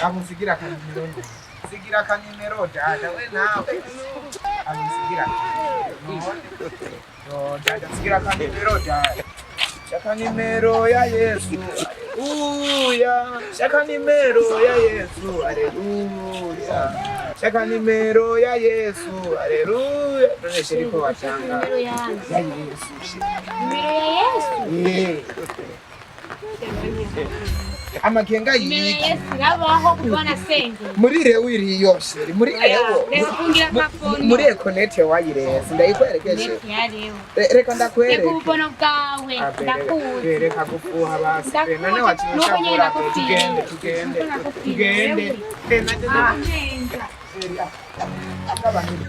Amusigira kanimero. Sigira kanimero dada we nawe. Amusigira. No dada sigira kanimero dada. Shaka nimero ya Yesu. Haleluya. Shaka nimero ya Yesu. Haleluya. Shaka nimero ya Yesu. Haleluya. None shiriko wachanga. Nimero ya Yesu. Nimero ya Yesu. Amakenga yiki yabaho kubona senge muri rewe iri yose muri rewo muri connect wayirese ndayikwerekeje reka ndakwereke kubona bwawe ndakuze reka gufuha basi none wakinisha mura tugende